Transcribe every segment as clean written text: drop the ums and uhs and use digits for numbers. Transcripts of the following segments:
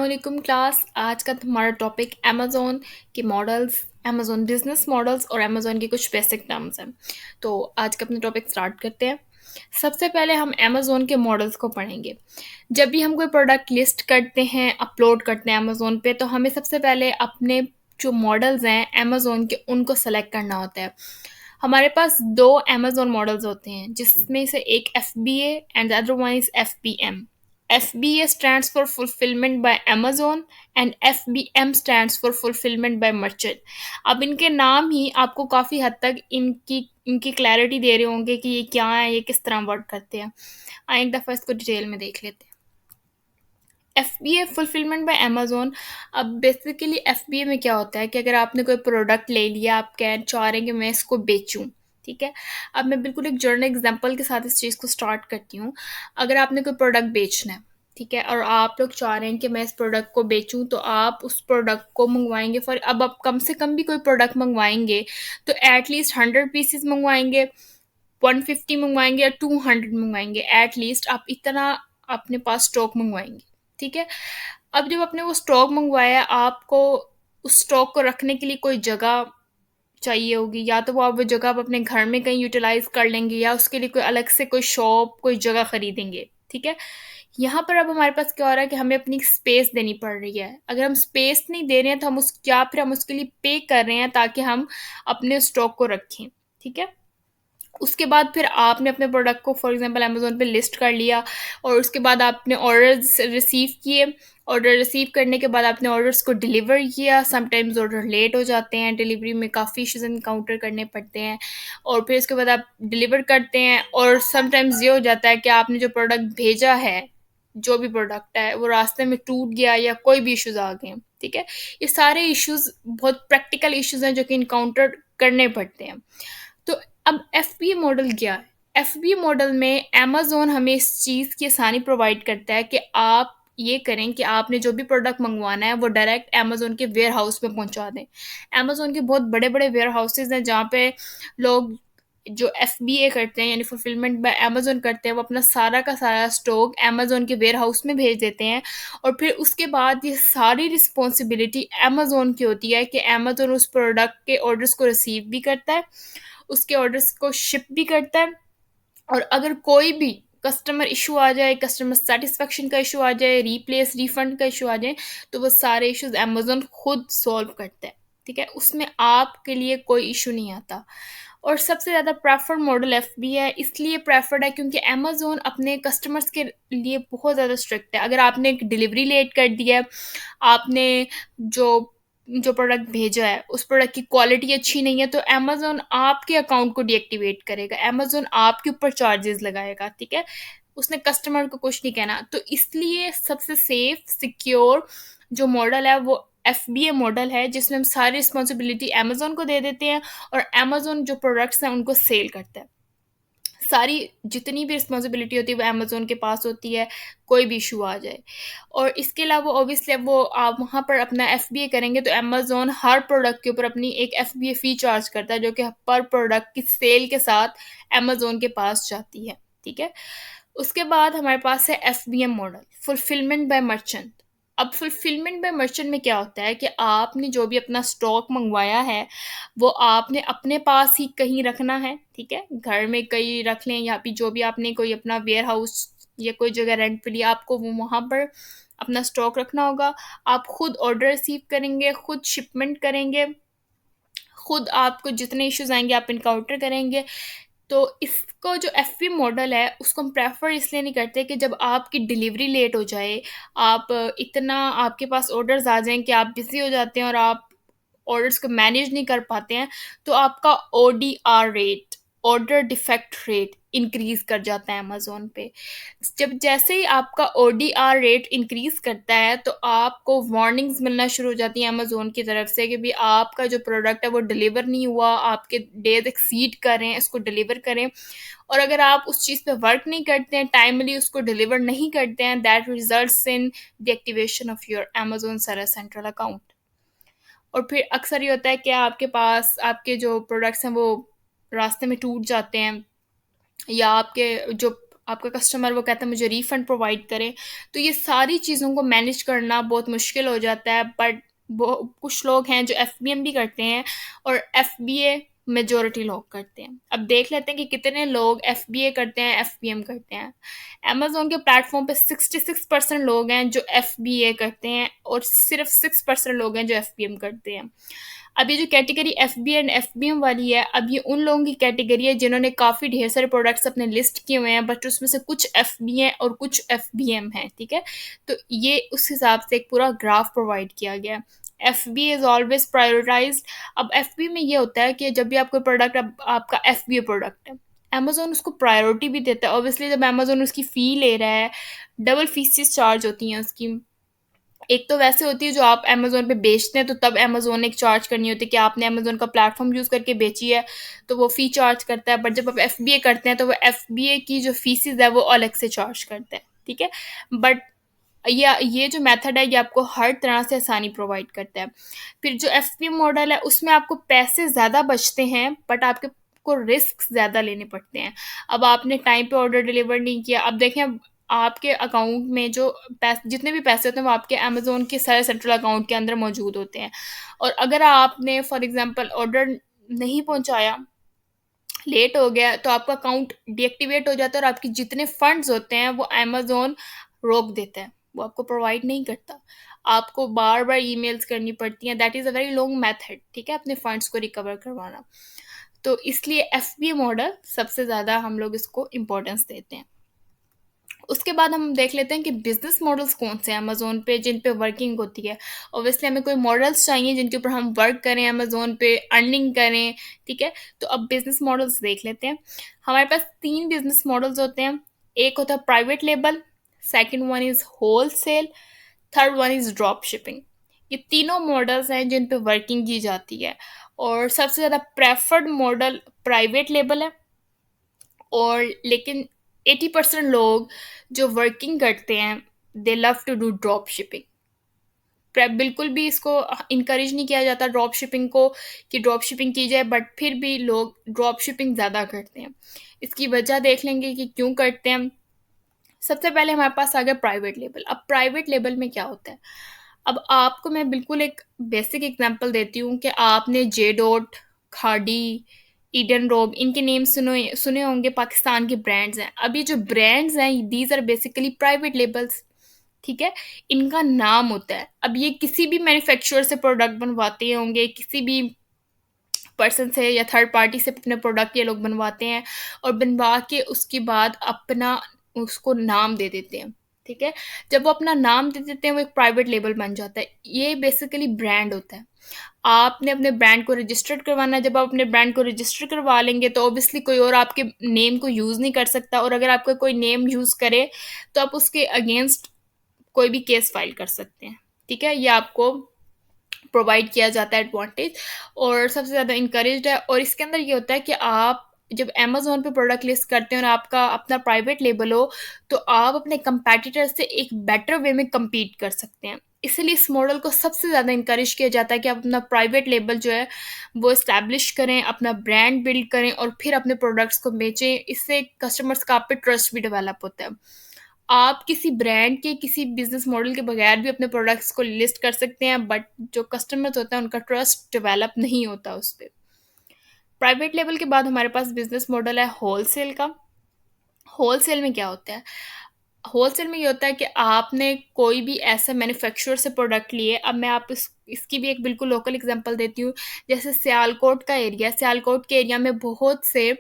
अस्सलामुअलैकुम क्लास। आज का हमारा टॉपिक अमेज़ॉन के मॉडल्स, अमेज़ॉन बिजनेस मॉडल्स और अमेज़ॉन के कुछ बेसिक टर्म्स हैं। तो आज का अपना टॉपिक स्टार्ट करते हैं। सबसे पहले हम अमेज़ॉन के मॉडल्स को पढ़ेंगे। जब भी हम कोई प्रोडक्ट लिस्ट करते हैं, अपलोड करते हैं अमेज़ॉन पे, तो हमें सबसे पहले अपने जो मॉडल्स हैं अमेज़ॉन के, उनको सेलेक्ट करना होता है। हमारे पास दो अमेज़ॉन मॉडल्स होते हैं, जिसमें से एक FBA and the other one is FBM। FBA stands for Fulfillment by Amazon and FBM stands for Fulfillment by Merchant। अब इनके नाम ही आपको काफ़ी हद तक इनकी इनकी क्लैरिटी दे रहे होंगे कि ये क्या है, ये किस तरह वर्क करते हैं। आइए एक दफ़ा इसको डिटेल में देख लेते हैं। FBA fulfilment bye Amazon. अब बेसिकली FBA में क्या होता है कि अगर आपने कोई प्रोडक्ट ले लिया, आप कह चाह रहे हैं कि मैं इसको बेचूं, ठीक है। अब मैं बिल्कुल एक जर्नल एग्जांपल के साथ इस चीज़ को स्टार्ट करती हूँ। अगर आपने कोई प्रोडक्ट बेचना है, ठीक है, और आप लोग चाह रहे हैं कि मैं इस प्रोडक्ट को बेचूं, तो आप उस प्रोडक्ट को मंगवाएंगे फॉर, अब आप कम से कम भी कोई प्रोडक्ट मंगवाएंगे तो एटलीस्ट 100 पीसेस मंगवाएंगे, 150 मंगवाएंगे या 200 मंगवाएंगे। एटलीस्ट आप इतना अपने पास स्टॉक मंगवाएंगे, ठीक है। अब जब आपने वो स्टॉक मंगवाया, आपको उस स्टॉक को रखने के लिए कोई जगह चाहिए होगी, या तो वो आप वो जगह आप अपने घर में कहीं यूटिलाइज कर लेंगे, या उसके लिए कोई अलग से कोई शॉप, कोई जगह खरीदेंगे, ठीक है। यहाँ पर अब हमारे पास क्या हो रहा है कि हमें अपनी स्पेस देनी पड़ रही है। अगर हम स्पेस नहीं दे रहे हैं तो हम उस, या फिर हम उसके लिए पे कर रहे हैं ताकि हम अपने स्टॉक को रखें, ठीक है। उसके बाद फिर आपने अपने प्रोडक्ट को फॉर एग्जांपल अमेज़न पे लिस्ट कर लिया, और उसके बाद आपने ऑर्डर्स रिसीव किए। ऑर्डर रिसीव करने के बाद आपने ऑर्डर्स को डिलीवर किया। समटाइम्स ऑर्डर लेट हो जाते हैं, डिलीवरी में काफ़ी इश्यूज इनकाउंटर करने पड़ते हैं, और फिर उसके बाद आप डिलीवर करते हैं। और समटाइम्स ये हो जाता है कि आपने जो प्रोडक्ट भेजा है, जो भी प्रोडक्ट है, वो रास्ते में टूट गया या कोई भी इश्यूज आ गए, ठीक है। ये सारे इश्यूज बहुत प्रैक्टिकल इश्यूज हैं जो कि इनकाउंटर करने पड़ते हैं। तो अब FBA मॉडल क्या है? FBA मॉडल में अमेज़न हमें इस चीज़ की आसानी प्रोवाइड करता है कि आप ये करें कि आपने जो भी प्रोडक्ट मंगवाना है वो डायरेक्ट अमेज़न के वेयर हाउस में पहुंचा दें। अमेज़न के बहुत बड़े बड़े वेयर हाउसेज हैं जहाँ पे लोग जो FBA करते हैं, यानी फुलफिलमेंट बाय अमेज़न करते हैं, वो अपना सारा का सारा स्टॉक अमेज़न के वेयर हाउस में भेज देते हैं। और फिर उसके बाद ये सारी रिस्पॉन्सिबिलिटी अमेज़न की होती है कि अमेज़न उस प्रोडक्ट के ऑर्डर्स को रिसीव भी करता है, उसके ऑर्डर्स को शिप भी करता है। और अगर कोई भी कस्टमर इशू आ जाए, कस्टमर सेटिस्फेक्शन का इशू आ जाए, रिप्लेस रिफंड का इशू आ जाए, तो वो सारे इश्यूज अमेज़न खुद सॉल्व करता है, ठीक है। उसमें आपके लिए कोई इशू नहीं आता। और सबसे ज़्यादा प्रेफर्ड मॉडल FB है। इसलिए प्रेफर्ड है क्योंकि अमेज़न अपने कस्टमर्स के लिए बहुत ज़्यादा स्ट्रिक्ट है। अगर आपने एक डिलीवरी लेट कर दी है, आपने जो जो प्रोडक्ट भेजा है उस प्रोडक्ट की क्वालिटी अच्छी नहीं है, तो अमेज़न आपके अकाउंट को डीएक्टिवेट करेगा, अमेज़न आपके ऊपर चार्जेस लगाएगा, ठीक है। उसने कस्टमर को कुछ नहीं कहना। तो इसलिए सबसे सेफ सिक्योर जो मॉडल है वो FBA मॉडल है, जिसमें हम सारी रिस्पॉन्सिबिलिटी अमेज़न को दे देते हैं, और अमेज़न जो प्रोडक्ट्स हैं उनको सेल करता है। सारी जितनी भी रिस्पॉन्सिबिलिटी होती है वो अमेज़न के पास होती है, कोई भी इशू आ जाए। और इसके अलावा ऑब्वियसली वो आप वहाँ पर अपना FBA करेंगे तो अमेज़न हर प्रोडक्ट के ऊपर अपनी एक FBA फ़ी चार्ज करता है, जो कि पर प्रोडक्ट की सेल के साथ अमेज़न के पास जाती है, ठीक है। उसके बाद हमारे पास है FBM model, fulfilment bye merchant. अब फुलफिलमेंट बाय मर्चेंट में क्या होता है कि आपने जो भी अपना स्टॉक मंगवाया है वो आपने अपने पास ही कहीं रखना है, ठीक है। घर में कहीं रख लें, या फिर जो भी आपने कोई अपना वेयर हाउस या कोई जगह रेंट पे लिया, आपको वो वहाँ पर अपना स्टॉक रखना होगा। आप खुद ऑर्डर रिसीव करेंगे, खुद शिपमेंट करेंगे, खुद आपको जितने इश्यूज आएंगे आप इनकाउंटर करेंगे। तो इसको जो FP मॉडल है उसको हम प्रेफर इसलिए नहीं करते कि जब आपकी डिलीवरी लेट हो जाए, आप इतना आपके पास ऑर्डर्स आ जाएं कि आप बिजी हो जाते हैं और आप ऑर्डर्स को मैनेज नहीं कर पाते हैं, तो आपका ODR rate, order defect rate increase कर जाता है अमेज़ोन पे। जब जैसे ही आपका ODR रेट इंक्रीज करता है तो आपको वार्निंग्स मिलना शुरू हो जाती हैं अमेज़ोन की तरफ से कि भी आपका जो प्रोडक्ट है वो डिलीवर नहीं हुआ, आपके डेज एक्सीड कर रहे हैं, इसको डिलीवर करें। और अगर आप उस चीज़ पे वर्क नहीं करते हैं, टाइमली उसको डिलीवर नहीं करते हैं, that results in the activation of your Amazon seller central account. और फिर अक्सर ये होता है कि आपके पास आपके जो प्रोडक्ट्स हैं वो रास्ते में टूट जाते हैं, या आपके जो आपका कस्टमर वो कहता है मुझे रिफ़ंड प्रोवाइड करें। तो ये सारी चीज़ों को मैनेज करना बहुत मुश्किल हो जाता है, बट वो कुछ लोग हैं जो एफबीएम भी करते हैं और एफबीए मेजॉरिटी लोग करते हैं। अब देख लेते हैं कि कितने लोग एफबीए करते हैं, एफबीएम करते हैं। अमेज़न के प्लेटफ़ॉर्म पे 66% लोग हैं जो एफबीए करते हैं और सिर्फ़ 6% लोग हैं जो एफबीएम करते हैं। अब ये जो कैटेगरी एफबीए एंड एफबीएम वाली है, अब ये उन लोगों की कैटेगरी है जिन्होंने काफ़ी ढेर सारे प्रोडक्ट्स अपने लिस्ट किए हुए हैं, बट उसमें से कुछ एफबीए और कुछ एफबीएम हैं, ठीक है? तो ये उस हिसाब से एक पूरा ग्राफ प्रोवाइड किया गया है। F B is always prioritized. अब एफ बी में ये होता है कि जब भी आप कोई प्रोडक्ट, अब आपका एफ बी ए प्रोडक्ट है, अमेजोन उसको प्रायोरिटी भी देता है। ऑब्वियसली जब अमेजोन उसकी फ़ी ले रहा है, डबल फीसेस चार्ज होती हैं उसकी। एक तो वैसे होती है जो आप अमेज़न पे बेचते हैं, तो तब अमेज़न ने एक चार्ज करनी होती है कि आपने अमेज़न का प्लेटफ़ॉर्म यूज़ करके बेची है, तो वो फ़ी चार्ज करता है। बट जब आप एफबीए करते हैं, तो वो एफबीए की जो फ़ीसेज़ है, वो अलग से चार्ज करता है, ठीक है? बट या ये जो मेथड है, ये आपको हर तरह से आसानी प्रोवाइड करता है। फिर जो एफबीए मॉडल है, उसमें आपको पैसे ज़्यादा बचते हैं, बट आपके को रिस्क ज़्यादा लेने पड़ते हैं। अब आपने टाइम पे ऑर्डर डिलीवर नहीं किया, अब देखें, अब आपके अकाउंट में जो जितने भी पैसे होते हैं वो आपके अमेज़न के सारे सेंट्रल अकाउंट के अंदर मौजूद होते हैं। और अगर आपने फॉर एग्ज़ाम्पल ऑर्डर नहीं पहुँचाया, लेट हो गया, तो आपका अकाउंट डीएक्टिवेट हो जाता है और आपके जितने फंड्स होते हैं वो अमेज़न रोक देता है, वो आपको प्रोवाइड नहीं करता। आपको बार-बार ईमेल्स करनी पड़ती हैं, that is a very long method, ठीक है, अपने फंड्स को रिकवर करवाना। तो इसलिए एफबीए मॉडल सबसे ज़्यादा हम लोग इसको इम्पोर्टेंस देते हैं। उसके बाद हम देख लेते हैं कि बिज़नेस मॉडल्स कौन से हैं अमेज़न पे जिन पे वर्किंग होती है। ऑब्वियसली हमें कोई मॉडल्स चाहिए जिनके ऊपर हम वर्क करें, अमेज़न पे अर्निंग करें, ठीक है? तो अब बिज़नेस मॉडल्स देख लेते हैं। हमारे पास 3 बिज़नेस मॉडल्स होते हैं। एक होता है private label, second one is wholesale, third one is drop shipping. ये तीनों मॉडल्स हैं जिन पे वर्किंग की जाती है और सबसे ज़्यादा प्रेफर्ड मॉडल प्राइवेट लेबल है। और लेकिन 80% लोग जो वर्किंग करते हैं, they love to do drop shipping. बिल्कुल भी इसको इनकरेज नहीं किया जाता ड्रॉप शिपिंग को कि ड्रॉप शिपिंग की जाए, बट फिर भी लोग ड्रॉप शिपिंग ज़्यादा करते हैं। इसकी वजह देख लेंगे कि क्यों करते हैं। सबसे पहले हमारे पास आ गया प्राइवेट लेबल। अब प्राइवेट लेबल में क्या होता है, अब आपको मैं बिल्कुल एक बेसिक एग्जांपल देती हूँ कि आपने जे डॉट, खाड़ी, ईडन रोब, इनके नेम सुने सुने होंगे, पाकिस्तान के ब्रांड्स हैं। अब ये जो ब्रांड्स हैं, these are basically private labels, ठीक है? इनका नाम होता है। अब ये किसी भी मैन्युफैक्चरर से प्रोडक्ट बनवाते होंगे, किसी भी पर्सन से या थर्ड पार्टी से अपने प्रोडक्ट ये लोग बनवाते हैं और बनवा के उसके बाद अपना उसको नाम दे देते हैं, ठीक है? जब वो अपना नाम दे देते हैं, वो एक प्राइवेट लेबल बन जाता है। ये बेसिकली ब्रांड होता है। आपने अपने ब्रांड को रजिस्टर्ड करवाना है। जब आप अपने ब्रांड को रजिस्टर करवा लेंगे, तो ऑब्वियसली कोई और आपके नेम को यूज़ नहीं कर सकता, और अगर आपका कोई नेम यूज़ करे, तो आप उसके अगेंस्ट कोई भी केस फाइल कर सकते हैं, ठीक है? ये आपको प्रोवाइड किया जाता है एडवांटेज, और सबसे ज़्यादा इंकरेज्ड है। और इसके अंदर ये होता है कि आप जब अमेज़न पे प्रोडक्ट लिस्ट करते हैं और आपका अपना प्राइवेट लेबल हो, तो आप अपने कंपैटिटर से एक बेटर वे में कम्पीट कर सकते हैं। इसलिए इस मॉडल को सबसे ज़्यादा इंकरेज किया जाता है कि आप अपना प्राइवेट लेबल जो है वो इस्टेब्लिश करें, अपना ब्रांड बिल्ड करें और फिर अपने प्रोडक्ट्स को बेचें। इससे कस्टमर्स का आप पे ट्रस्ट भी डेवलप होता है। आप किसी ब्रांड के, किसी बिजनेस मॉडल के बगैर भी अपने प्रोडक्ट्स को लिस्ट कर सकते हैं, बट जो कस्टमर्स होते हैं उनका ट्रस्ट डेवलप नहीं होता उस पर। प्राइवेट लेवल के बाद हमारे पास बिजनेस मॉडल है होलसेल का। होलसेल में क्या होता है, होलसेल में ये होता है कि आपने कोई भी ऐसा मैन्युफैक्चरर से प्रोडक्ट लिए। अब मैं आप इसकी भी एक बिल्कुल लोकल एग्जांपल देती हूँ। जैसे सियालकोट का एरिया, सियालकोट के एरिया में बहुत से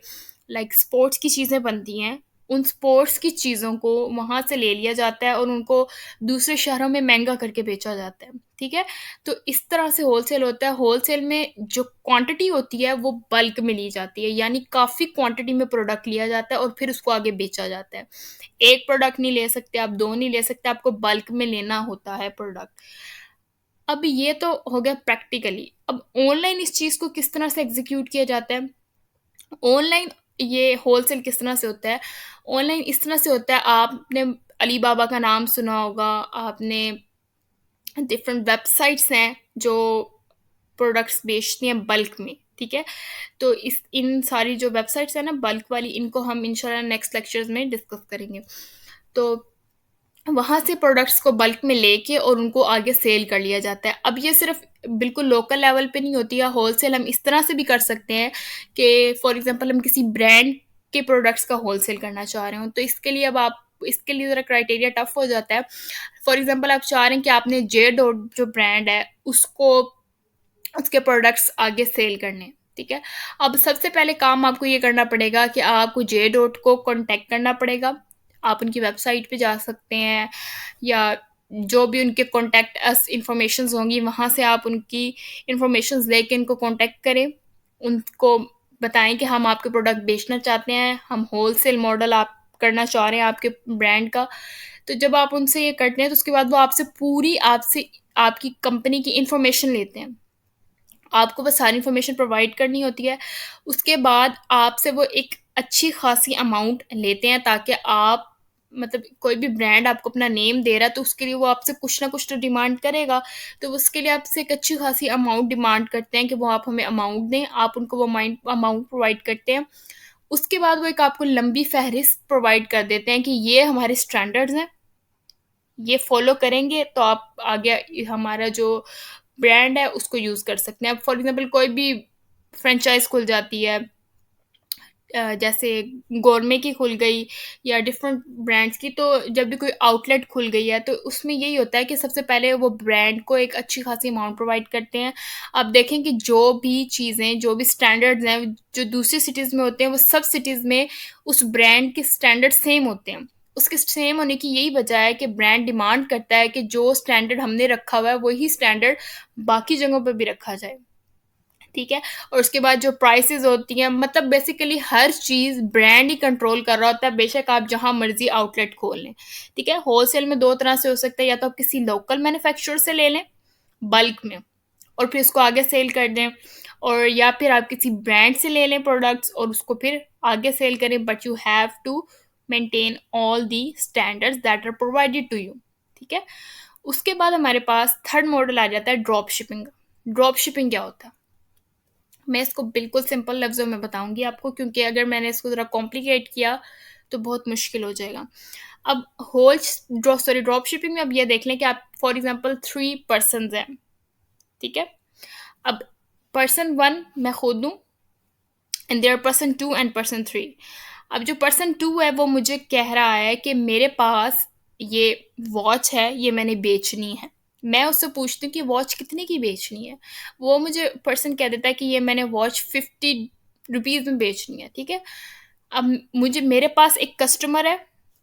लाइक स्पोर्ट्स की चीज़ें बनती हैं। उन स्पोर्ट्स की चीज़ों को वहाँ से ले लिया जाता है और उनको दूसरे शहरों में महंगा करके बेचा जाता है, ठीक है? तो इस तरह से होलसेल होता है। होलसेल में जो क्वांटिटी होती है वो बल्क में ली जाती है, यानी काफ़ी क्वांटिटी में प्रोडक्ट लिया जाता है और फिर उसको आगे बेचा जाता है। एक प्रोडक्ट नहीं ले सकते आप, 2 नहीं ले सकते, आपको बल्क में लेना होता है प्रोडक्ट। अब ये तो हो गया प्रैक्टिकली। अब ऑनलाइन इस चीज़ को किस तरह से एग्ज़ीक्यूट किया जाता है? ऑनलाइन ये होलसेल किस तरह से होता है? ऑनलाइन इस तरह से होता है, आपने अलीबाबा का नाम सुना होगा, आपने डिफरेंट वेबसाइट्स हैं जो प्रोडक्ट्स बेचती हैं बल्क में, ठीक है? तो इस इन सारी जो वेबसाइट्स हैं ना बल्क वाली, इनको हम इंशाल्लाह नेक्स्ट लेक्चर्स में डिस्कस करेंगे। तो वहाँ से प्रोडक्ट्स को बल्क में लेके और उनको आगे सेल कर लिया जाता है। अब ये सिर्फ बिल्कुल लोकल लेवल पे नहीं होती है, होलसेल हम इस तरह से भी कर सकते हैं कि फॉर एग्जांपल हम किसी ब्रांड के प्रोडक्ट्स का होलसेल करना चाह रहे हो, तो इसके लिए अब आप इसके लिए ज़रा क्राइटेरिया टफ हो जाता है। फॉर एग्जांपल आप चाह रहे हैं कि आपने जे डॉट जो ब्रांड है उसको उसके प्रोडक्ट्स आगे सेल करने हैं, ठीक है? अब सबसे पहले काम आपको ये करना पड़ेगा कि आपको जे डॉट को कॉन्टैक्ट करना पड़ेगा। आप उनकी वेबसाइट पे जा सकते हैं, या जो भी उनके कॉन्टैक्ट अस इन्फॉर्मेशंस होंगी वहाँ से आप उनकी इन्फॉर्मेशंस लेके उनको कॉन्टैक्ट करें। उनको बताएं कि हम आपके प्रोडक्ट बेचना चाहते हैं, हम होलसेल मॉडल आप करना चाह रहे हैं आपके ब्रांड का। तो जब आप उनसे ये करते हैं तो उसके बाद वो आपसे आपकी कंपनी की इन्फॉर्मेशन लेते हैं। आपको बस सारी इन्फॉर्मेशन प्रोवाइड करनी होती है। उसके बाद आपसे वो एक अच्छी खासी अमाउंट लेते हैं, ताकि आप मतलब कोई भी ब्रांड आपको अपना नेम दे रहा है तो उसके लिए वो आपसे कुछ ना कुछ तो डिमांड करेगा। तो उसके लिए आपसे एक अच्छी खासी अमाउंट डिमांड करते हैं कि वो आप हमें अमाउंट दें, आप उनको वो अमाउंट प्रोवाइड करते हैं। उसके बाद वो एक आपको लंबी फहरिस्त प्रोवाइड कर देते हैं कि ये हमारे स्टैंडर्ड्स हैं, ये फॉलो करेंगे तो आप आगे हमारा जो ब्रांड है उसको यूज़ कर सकते हैं। अब फॉर एग्जांपल कोई भी फ्रेंचाइज़ खुल जाती है, जैसे गोरमे की खुल गई या डिफरेंट ब्रांड्स की, तो जब भी कोई आउटलेट खुल गई है तो उसमें यही होता है कि सबसे पहले वो ब्रांड को एक अच्छी खासी अमाउंट प्रोवाइड करते हैं। अब देखें कि जो भी चीज़ें, जो भी स्टैंडर्ड्स हैं जो दूसरी सिटीज़ में होते हैं, वो सब सिटीज़ में उस ब्रांड के स्टैंडर्ड सेम होते हैं। उसके सेम होने की यही वजह है कि ब्रांड डिमांड करता है कि जो स्टैंडर्ड हमने रखा हुआ है वही स्टैंडर्ड बाकी जगहों पर भी रखा जाए, ठीक है? और उसके बाद जो प्राइसेस होती हैं, मतलब बेसिकली हर चीज़ ब्रांड ही कंट्रोल कर रहा होता है, बेशक आप जहाँ मर्जी आउटलेट खोल लें, ठीक है? होलसेल में दो तरह से हो सकता है, या तो आप किसी लोकल मैन्युफैक्चरर से ले लें बल्क में और फिर उसको आगे सेल कर दें, और या फिर आप किसी ब्रांड से ले लें प्रोडक्ट्स और उसको फिर आगे सेल करें, but you have to maintain all the standards that are provided to you, ठीक है? उसके बाद हमारे पास थर्ड मॉडल आ जाता है ड्रॉप शिपिंग। ड्रॉप शिपिंग क्या होता है? मैं इसको बिल्कुल सिंपल लफ्ज़ों में बताऊंगी आपको, क्योंकि अगर मैंने इसको ज़रा कॉम्प्लिकेट किया तो बहुत मुश्किल हो जाएगा। अब ड्रॉप शिपिंग में अब ये देख लें कि आप फॉर एग्जांपल 3 पर्सन्स हैं, ठीक है? अब पर्सन 1 मैं खुद हूँ, and their person 2 and person 3। अब जो पर्सन 2 है वो मुझे कह रहा है कि मेरे पास ये वॉच है, ये मैंने बेचनी है। मैं उससे पूछती हूँ कि वॉच कितने की बेचनी है? वो मुझे पर्सन कह देता है कि ये मैंने वॉच 50 रुपीज़ में बेचनी है, ठीक है? अब मेरे पास एक कस्टमर है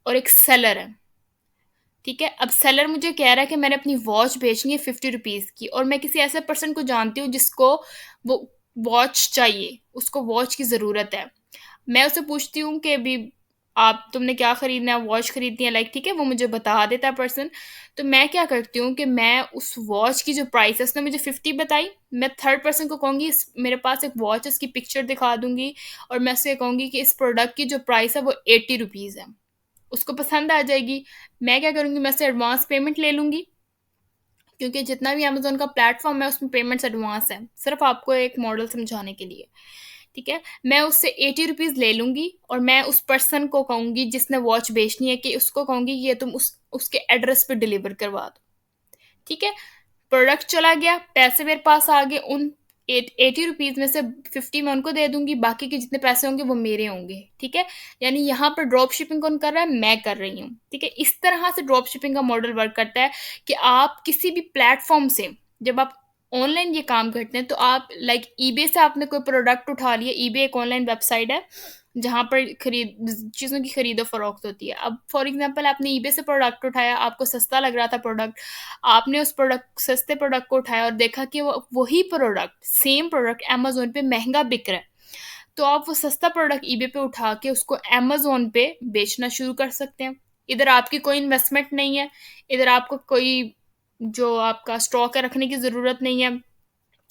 और एक सेलर है, ठीक है? अब सेलर मुझे कह रहा है कि मैंने अपनी वॉच बेचनी है 50 रुपीज़ की, और मैं किसी ऐसे पर्सन को जानती हूँ जिसको वो वॉच चाहिए, उसको वॉच की ज़रूरत है। मैं उससे पूछती हूँ कि अभी आप तुमने क्या खरीदना है, वॉच खरीदनी है, लाइक ठीक है, वो मुझे बता देता है पर्सन। तो मैं क्या करती हूँ कि मैं उस वॉच की जो प्राइस है, उसने मुझे 50 बताई, मैं थर्ड पर्सन को कहूँगी मेरे पास एक वॉच है, इसकी पिक्चर दिखा दूंगी, और मैं उससे कहूँगी कि इस प्रोडक्ट की जो प्राइस है वो 80 रुपीज़ है। उसको पसंद आ जाएगी। मैं क्या करूँगी, मैं उससे एडवांस पेमेंट ले लूँगी, क्योंकि जितना भी अमेज़न का प्लेटफ़ॉर्म है उसमें पेमेंट्स एडवांस है, सिर्फ़ आपको एक मॉडल समझाने के लिए, ठीक है? मैं उससे 80 रुपीज़ ले लूँगी और मैं उस पर्सन को कहूँगी जिसने वॉच बेचनी है, कि उसको कहूँगी कि ये तुम उसके एड्रेस पे डिलीवर करवा दो, ठीक है? प्रोडक्ट चला गया, पैसे मेरे पास आ गए, उन 80 रुपीज़ में से 50 मैं उनको दे दूंगी, बाकी के जितने पैसे होंगे वो मेरे होंगे, ठीक है? यानी यहाँ पर ड्रॉप शिपिंग कौन कर रहा है? मैं कर रही हूँ, ठीक है? इस तरह से ड्रॉप शिपिंग का मॉडल वर्क करता है कि आप किसी भी प्लेटफॉर्म से जब आप ऑनलाइन ये काम करते हैं, तो आप लाइक ईबे से आपने कोई प्रोडक्ट उठा लिया, ईबे एक ऑनलाइन वेबसाइट है जहाँ पर चीज़ों की खरीदो फरोख्त होती है। अब फॉर एग्जांपल आपने ईबे से प्रोडक्ट उठाया, आपको सस्ता लग रहा था प्रोडक्ट, आपने उस सस्ते प्रोडक्ट को उठाया और देखा कि वही प्रोडक्ट, सेम प्रोडक्ट अमेज़न पे महँगा बिक रहा है। तो आप वो सस्ता प्रोडक्ट ईबे पे उठा के उसको अमेज़न पे बेचना शुरू कर सकते हैं। इधर आपकी कोई इन्वेस्टमेंट नहीं है, इधर आपको कोई जो आपका स्टॉक है रखने की ज़रूरत नहीं है।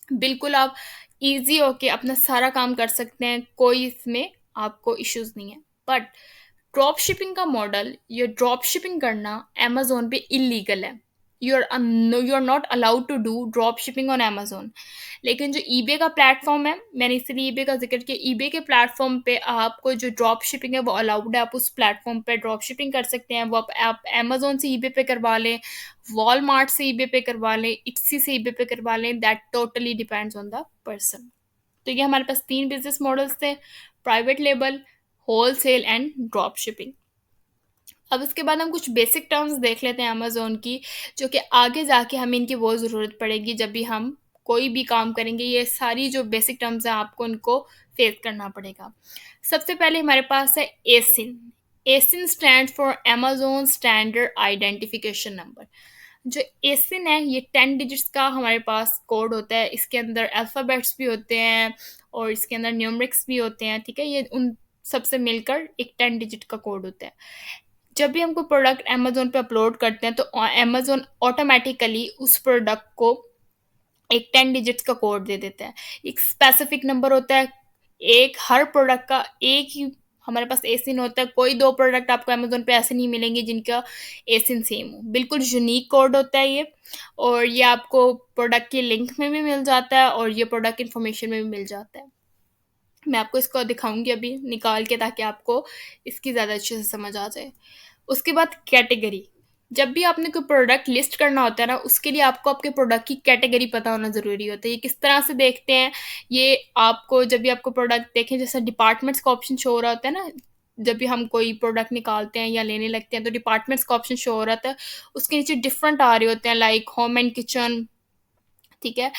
बिल्कुल आप ईज़ी होके अपना सारा काम कर सकते हैं, कोई इसमें आपको इश्यूज़ नहीं है। बट ड्रॉप शिपिंग का मॉडल, ये ड्रॉप शिपिंग करना अमेज़न पे इल्लीगल है। You are not allowed to do drop shipping on Amazon. लेकिन जो ईबे का प्लेटफॉर्म है, मैंने इसलिए ईबे का जिक्र किया, ईबे के प्लेटफॉर्म पे आपको जो ड्रॉप शिपिंग है वो अलाउड है, आप उस प्लेटफॉर्म पे ड्रॉप शिपिंग कर सकते हैं। वो आप अमेजोन से ईबे पे करवा लें, वॉलमार्ट से ईबे पे करवा लें, इट्सी से ईबे पे करवा लें, that totally depends on the person. तो ये हमारे पास 3 बिज़नेस मॉडल्स थे, private label, wholesale and drop shipping. अब इसके बाद हम कुछ बेसिक टर्म्स देख लेते हैं अमेज़न की, जो कि आगे जाके हमें इनकी बहुत ज़रूरत पड़ेगी जब भी हम कोई भी काम करेंगे। ये सारी जो बेसिक टर्म्स हैं आपको उनको फेस करना पड़ेगा। सबसे पहले हमारे पास है ASIN. ASIN stand for Amazon standard identification number. जो एसिन है ये 10 डिजिट्स का हमारे पास कोड होता है। इसके अंदर अल्फ़ाबेट्स भी होते हैं और इसके अंदर न्यूमेरिक्स भी होते हैं, ठीक है। ये उन सबसे मिलकर एक 10 डिजिट का कोड होता है। जब भी हम कोई प्रोडक्ट अमेज़न पे अपलोड करते हैं तो अमेज़न ऑटोमेटिकली उस प्रोडक्ट को एक 10 डिजिट्स का कोड दे देता है। एक स्पेसिफिक नंबर होता है, एक हर प्रोडक्ट का एक ही हमारे पास एसिन होता है। कोई 2 प्रोडक्ट आपको अमेज़न पे ऐसे नहीं मिलेंगे जिनका एसिन सेम हो। बिल्कुल यूनिक कोड होता है ये, और ये आपको प्रोडक्ट के लिंक में भी मिल जाता है और ये प्रोडक्ट इन्फॉर्मेशन में भी मिल जाता है। मैं आपको इसको दिखाऊंगी अभी निकाल के, ताकि आपको इसकी ज़्यादा अच्छे से समझ आ जाए। उसके बाद कैटेगरी। जब भी आपने कोई प्रोडक्ट लिस्ट करना होता है ना, उसके लिए आपको आपके प्रोडक्ट की कैटेगरी पता होना ज़रूरी होता है। ये किस तरह से देखते हैं, ये आपको जब भी आपको प्रोडक्ट देखें, जैसे डिपार्टमेंट्स का ऑप्शन शो हो रहा होता है ना, जब भी हम कोई प्रोडक्ट निकालते हैं या लेने लगते हैं तो डिपार्टमेंट्स का ऑप्शन शो हो रहा था। उसके नीचे डिफरेंट आ रहे होते हैं, लाइक होम एंड किचन, ठीक है,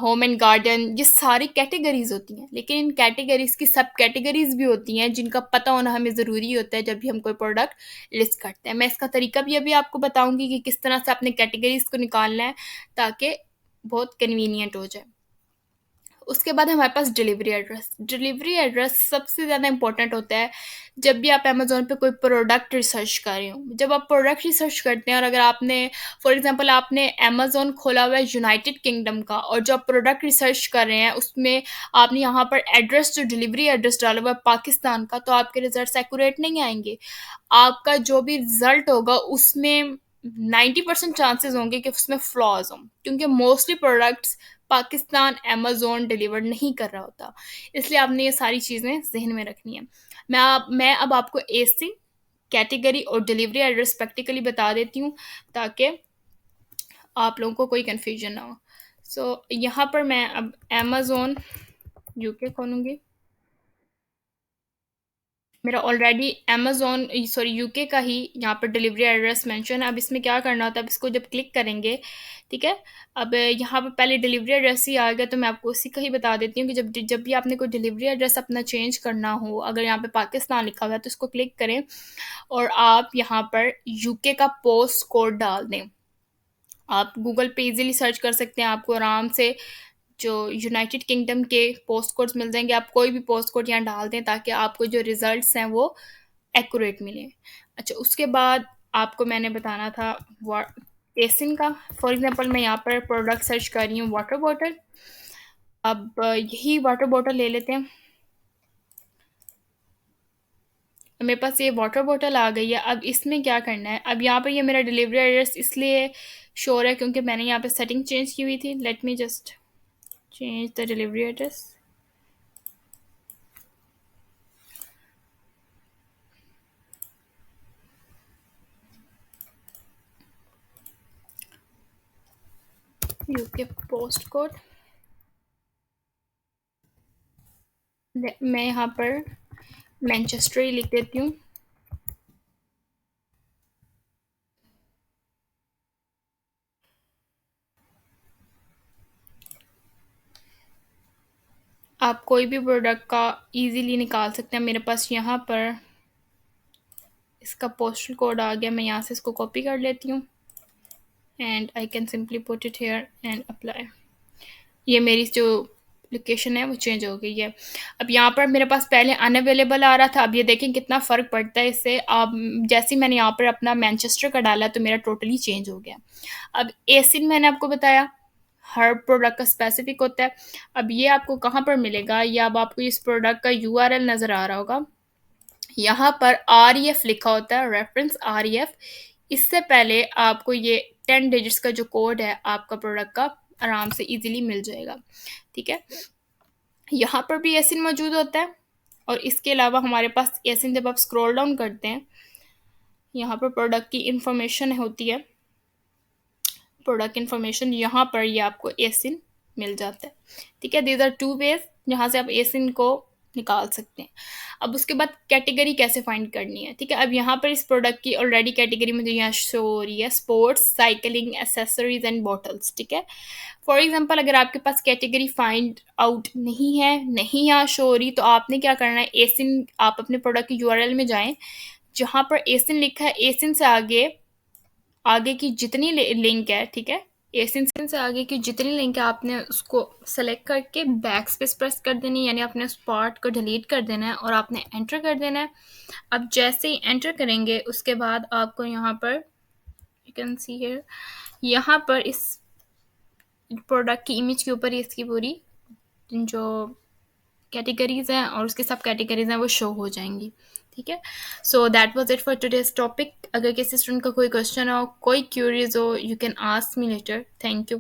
होम एंड गार्डन, ये सारी कैटेगरीज होती हैं। लेकिन इन कैटेगरीज की सब कैटेगरीज भी होती हैं जिनका पता होना हमें ज़रूरी होता है जब भी हम कोई प्रोडक्ट लिस्ट करते हैं। मैं इसका तरीका भी अभी आपको बताऊंगी कि किस तरह से अपने कैटेगरीज को निकालना है, ताकि बहुत कन्वीनियंट हो जाए। उसके बाद हमारे पास डिलीवरी एड्रेस। डिलीवरी एड्रेस सबसे ज़्यादा इंपॉर्टेंट होता है जब भी आप अमेज़न पे कोई प्रोडक्ट रिसर्च कर रहे हो। जब आप प्रोडक्ट रिसर्च करते हैं और अगर आपने फॉर एग्जांपल आपने अमेज़न खोला हुआ है यूनाइटेड किंगडम का, और जो आप प्रोडक्ट रिसर्च कर रहे हैं उसमें आपने यहाँ पर एड्रेस, जो डिलीवरी एड्रेस डाला हुआ है पाकिस्तान का, तो आपके रिजल्ट एक्यूरेट नहीं आएंगे। आपका जो भी रिजल्ट होगा उसमें 90% चांसेस होंगे कि उसमें फ्लॉज हों, क्योंकि mostly products Pakistan Amazon deliver नहीं कर रहा होता। इसलिए आपने ये सारी चीज़ें ज़हन में रखनी है। मैं अब आपको एसी, कैटेगरी और डिलीवरी एड्रेस प्रैक्टिकली बता देती हूँ, ताकि आप लोगों को कोई कन्फ्यूजन ना हो। यहाँ पर मैं अब अमेज़न यूके खोलूँगी। मेरा ऑलरेडी अमेज़न सॉरी यूके का ही यहाँ पर डिलीवरी एड्रेस मेंशन है। अब इसमें क्या करना होता है, अब इसको जब क्लिक करेंगे, ठीक है, अब यहाँ पर पहले डिलीवरी एड्रेस ही आ गया, तो मैं आपको उसी का ही बता देती हूँ कि जब जब भी आपने कोई डिलीवरी एड्रेस अपना चेंज करना हो, अगर यहाँ पे पाकिस्तान लिखा हुआ है तो इसको क्लिक करें और आप यहाँ पर यूके का पोस्ट कोड डाल दें। आप गूगल पे इजीली सर्च कर सकते हैं, आपको आराम से जो यूनाइटेड किंगडम के पोस्ट कोड्स मिल जाएंगे। आप कोई भी पोस्ट कोड यहाँ डाल दें ताकि आपको जो रिजल्ट्स हैं वो एक्यूरेट मिले। अच्छा, उसके बाद आपको मैंने बताना था एसिन का। फॉर एग्जांपल मैं यहाँ पर प्रोडक्ट सर्च कर रही हूँ वाटर बॉटल। अब यही वाटर बॉटल ले लेते हैं। मेरे पास ये वाटर बॉटल आ गई है। अब इसमें क्या करना है, अब यहाँ पर ये मेरा डिलीवरी एड्रेस इसलिए श्योर है क्योंकि मैंने यहाँ पे सेटिंग चेंज की हुई थी। Let me just change the delivery address. UK post code, मैं यहाँ पर मैनचेस्टर ही लिख देती हूँ। आप कोई भी प्रोडक्ट का इजीली निकाल सकते हैं। मेरे पास यहाँ पर इसका पोस्टल कोड आ गया, मैं यहाँ से इसको कॉपी कर लेती हूँ and I can simply put it here and apply. ये मेरी जो लोकेशन है वो चेंज हो गई है। अब यहाँ पर मेरे पास पहले अनअवेलेबल आ रहा था, अब ये देखें कितना फ़र्क पड़ता है इससे। अब जैसे ही मैंने यहाँ पर अपना मैनचेस्टर का डाला तो मेरा टोटली चेंज हो गया। अब एसिन मैंने आपको बताया हर प्रोडक्ट का स्पेसिफिक होता है। अब ये आपको कहाँ पर मिलेगा, या अब आपको इस प्रोडक्ट का यूआरएल नज़र आ रहा होगा। यहाँ पर REF लिखा होता है, रेफरेंस REF। इससे पहले आपको ये 10 डिजिट्स का जो कोड है आपका प्रोडक्ट का आराम से इजीली मिल जाएगा। ठीक है, यहाँ पर भी एसिन मौजूद होता है, और इसके अलावा हमारे पास एसिन जब आप स्क्रॉल डाउन करते हैं, यहाँ पर प्रोडक्ट की इंफॉर्मेशन होती है, प्रोडक्ट इन्फॉर्मेशन, यहाँ पर ये आपको एसिन मिल जाता है। ठीक है, दीज आर टू वेज जहाँ से आप एसिन को निकाल सकते हैं। अब उसके बाद कैटेगरी कैसे फाइंड करनी है। ठीक है, अब यहाँ पर इस प्रोडक्ट की ऑलरेडी कैटेगरी मुझे यहाँ शो हो रही है, sports, cycling, accessories and bottles. ठीक है, फॉर एग्जाम्पल अगर आपके पास कैटेगरी फाइंड आउट नहीं है, नहीं यहाँ शो हो रही, तो आपने क्या करना है, एसिन, आप अपने प्रोडक्ट की यूआरएल में जाएं, जहाँ पर एसिन लिखा है, एसिन से आगे आगे की जितनी लिंक है, ठीक है, एसिन से आगे की जितनी लिंक है आपने उसको सेलेक्ट करके बैक स्पेस प्रेस कर देनी है, यानी आपने उस पार्ट को डिलीट कर देना है और आपने एंटर कर देना है। अब जैसे ही एंटर करेंगे उसके बाद आपको यहाँ पर, यू कैन सी हियर, यहाँ पर इस प्रोडक्ट की इमेज के ऊपर इसकी पूरी जो कैटेगरीज हैं और उसके सब कैटेगरीज हैं वो शो हो जाएंगी। ठीक है, so that was it for today's topic. अगर किसी स्टूडेंट का कोई क्वेश्चन हो, कोई क्यूरीज हो, you can ask me later. Thank you.